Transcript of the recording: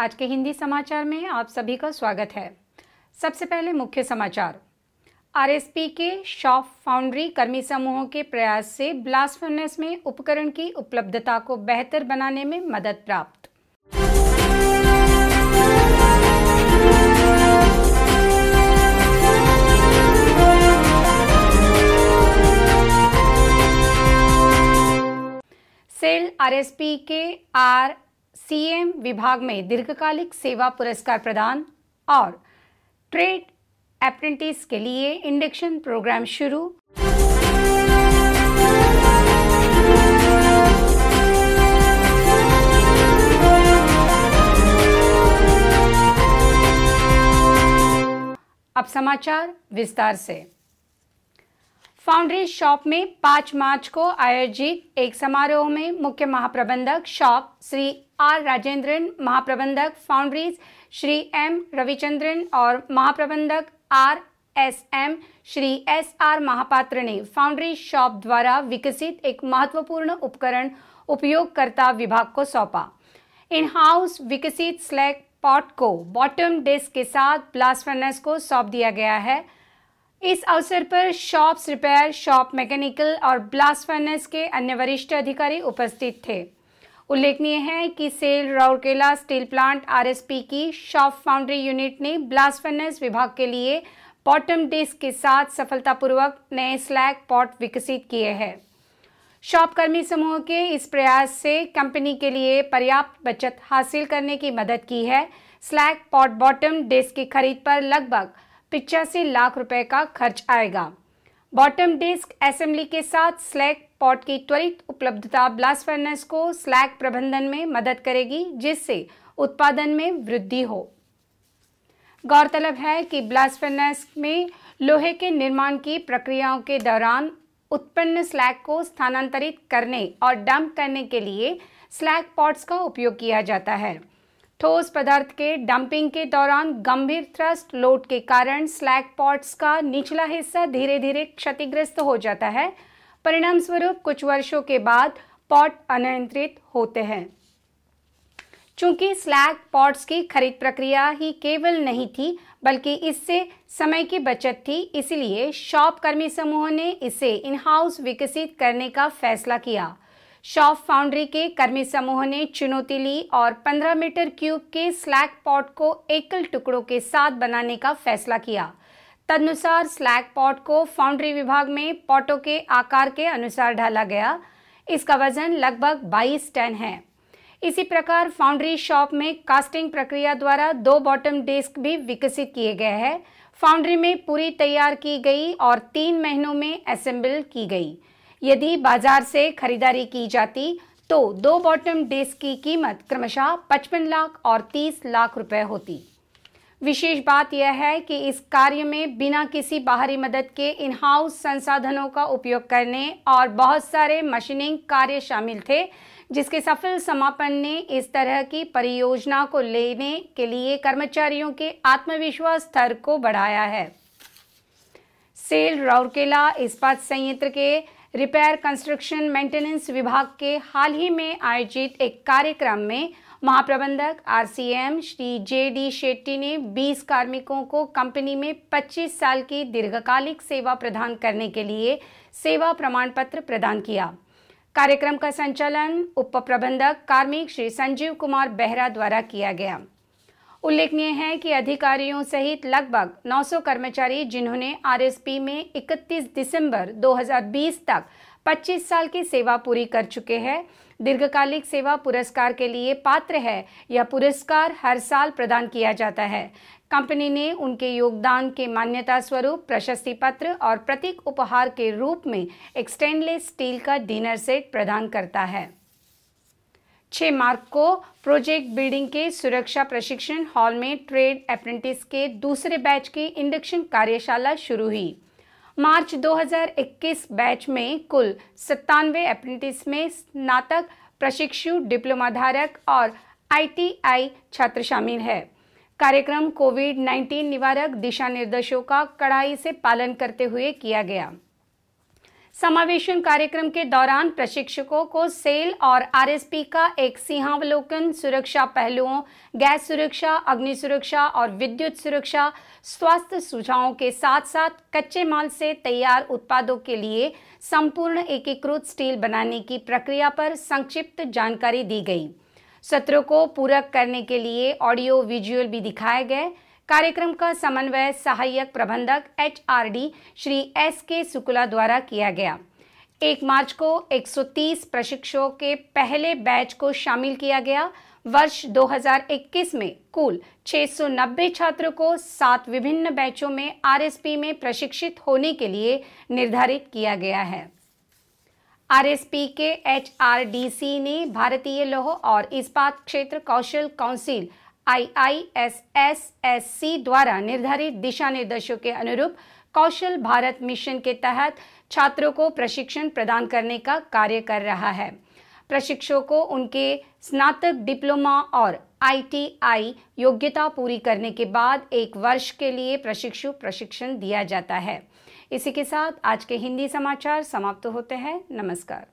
आज के हिंदी समाचार में आप सभी का स्वागत है। सबसे पहले मुख्य समाचार। आरएसपी के शॉप फाउंड्री कर्मी समूहों के प्रयास से ब्लास्ट फर्नेस में उपकरण की उपलब्धता को बेहतर बनाने में मदद प्राप्त। सेल आरएसपी के आरसीएम विभाग में दीर्घकालिक सेवा पुरस्कार प्रदान और ट्रेड अप्रेंटिस के लिए इंडक्शन प्रोग्राम शुरू। अब समाचार विस्तार से। फाउंड्री शॉप में 5 मार्च को आयोजित एक समारोह में मुख्य महाप्रबंधक शॉप श्री आर राजेंद्रन, महाप्रबंधक फाउंड्रीज श्री एम रविचंद्रन और महाप्रबंधक आरएसएम श्री एसआर महापात्र ने फाउंड्री शॉप द्वारा विकसित एक महत्वपूर्ण उपकरण उपयोगकर्ता विभाग को सौंपा। इन हाउस विकसित स्लैग पॉट को बॉटम डिस्क के साथ ब्लास्ट फर्नेस को सौंप दिया गया है। इस अवसर पर शॉप्स रिपेयर, शॉप मैकेनिकल और ब्लास्ट फर्नेस के अन्य वरिष्ठ अधिकारी उपस्थित थे। उल्लेखनीय है कि SAIL Rourkela steel plant RSP की शॉप फाउंड्री यूनिट ने ब्लास्ट फर्नेस विभाग के लिए बॉटम डिस्क के साथ सफलतापूर्वक नए स्लैग पॉट विकसित किए हैं। शॉप कर्मी समूह के इस प्रयास से कंपनी के लिए पर्याप्त बचत हासिल करने की मदद की है। स्लैग पॉट बॉटम डिस्क की खरीद पर लगभग 85 लाख रुपए का खर्च आएगा। बॉटम डिस्क असेंबली के साथ स्लैग पॉट की त्वरित उपलब्धता ब्लास्ट फर्नेस को स्लैग प्रबंधन में मदद करेगी, जिससे उत्पादन में वृद्धि हो। गौरतलब है कि ब्लास्ट फर्नेस में लोहे के निर्माण की प्रक्रियाओं के दौरान उत्पन्न स्लैग को स्थानांतरित करने और डंप करने के लिए स्लैग पॉट्स का उपयोग किया जाता है। ठोस पदार्थ के डंपिंग के दौरान गंभीर थ्रस्ट लोड के कारण स्लैग पॉट्स का निचला हिस्सा धीरे धीरे क्षतिग्रस्त हो जाता है। परिणाम स्वरूप कुछ वर्षों के बाद पॉट अनियंत्रित होते हैं। चूंकि स्लैग पॉट्स की खरीद प्रक्रिया ही केवल नहीं थी, बल्कि इससे समय की बचत थी, इसलिए शॉप कर्मी समूह ने इसे इन हाउस विकसित करने का फैसला किया। शॉप फाउंड्री के कर्मी समूह ने चुनौती ली और 15 मीटर क्यूब के स्लैग पॉट को एकल टुकड़ों के साथ बनाने का फैसला किया। तदनुसार स्लैग पॉट को फाउंड्री विभाग में पॉटों के आकार के अनुसार ढाला गया। इसका वजन लगभग 22 टन है। इसी प्रकार फाउंड्री शॉप में कास्टिंग प्रक्रिया द्वारा 2 बॉटम डिस्क भी विकसित किए गए हैं। फाउंड्री में पूरी तैयार की गई और 3 महीनों में असेंबल की गई। यदि बाजार से खरीदारी की जाती तो 2 बॉटम डिस्क की कीमत क्रमशः 55 लाख और 30 लाख रुपए होती। विशेष बात यह है कि इस कार्य में बिना किसी बाहरी मदद के इन हाउस संसाधनों का उपयोग करने और बहुत सारे मशीनिंग कार्य शामिल थे, जिसके सफल समापन ने इस तरह की परियोजना को लेने के लिए कर्मचारियों के आत्मविश्वास स्तर को बढ़ाया है। सेल राउरकेला इस्पात संयंत्र के रिपेयर कंस्ट्रक्शन मेंटेनेंस विभाग के हाल ही में आयोजित एक कार्यक्रम में महाप्रबंधक आरसीएम श्री जेडी शेट्टी ने 20 कार्मिकों को कंपनी में 25 साल की दीर्घकालिक सेवा प्रदान करने के लिए सेवा प्रमाण पत्र प्रदान किया। कार्यक्रम का संचालन उप प्रबंधक कार्मिक श्री संजीव कुमार बेहरा द्वारा किया गया। उल्लेखनीय है कि अधिकारियों सहित लगभग 900 कर्मचारी, जिन्होंने आरएसपी में 31 दिसंबर 2020 तक 25 साल की सेवा पूरी कर चुके हैं, दीर्घकालिक सेवा पुरस्कार के लिए पात्र है। यह पुरस्कार हर साल प्रदान किया जाता है। कंपनी ने उनके योगदान के मान्यता स्वरूप प्रशस्ति पत्र और प्रतीक उपहार के रूप में एक स्टेनलेस स्टील का डिनर सेट प्रदान करता है। 6 मार्च को प्रोजेक्ट बिल्डिंग के सुरक्षा प्रशिक्षण हॉल में ट्रेड अप्रेंटिस के दूसरे बैच की इंडक्शन कार्यशाला शुरू हुई। मार्च 2021 बैच में कुल 97 अप्रेंटिस में स्नातक, प्रशिक्षु, डिप्लोमा धारक और आईटीआई छात्र शामिल है। कार्यक्रम कोविड-19 निवारक दिशा निर्देशों का कड़ाई से पालन करते हुए किया गया। समावेशन कार्यक्रम के दौरान प्रशिक्षकों को सेल और आरएसपी का एक सिंहावलोकन सुरक्षा पहलुओं, गैस सुरक्षा, अग्नि सुरक्षा और विद्युत सुरक्षा, स्वास्थ्य सुझावों के साथ साथ कच्चे माल से तैयार उत्पादों के लिए संपूर्ण एकीकृत स्टील बनाने की प्रक्रिया पर संक्षिप्त जानकारी दी गई। सत्रों को पूरक करने के लिए ऑडियो विजुअल भी दिखाए गए। कार्यक्रम का समन्वय सहायक प्रबंधक एचआरडी श्री एसके शुक्ला द्वारा किया गया। 1 मार्च को 130 प्रशिक्षकों के पहले बैच को शामिल किया गया। वर्ष 2021 में कुल 690 छात्रों को 7 विभिन्न बैचों में आरएसपी में प्रशिक्षित होने के लिए निर्धारित किया गया है। आरएसपी के एचआरडीसी ने भारतीय लौह और इस्पात क्षेत्र कौशल काउंसिल IISSSC द्वारा निर्धारित दिशा निर्देशों के अनुरूप कौशल भारत मिशन के तहत छात्रों को प्रशिक्षण प्रदान करने का कार्य कर रहा है। प्रशिक्षकों को उनके स्नातक, डिप्लोमा और ITI योग्यता पूरी करने के बाद 1 वर्ष के लिए प्रशिक्षण दिया जाता है। इसी के साथ आज के हिंदी समाचार समाप्त होते हैं। नमस्कार।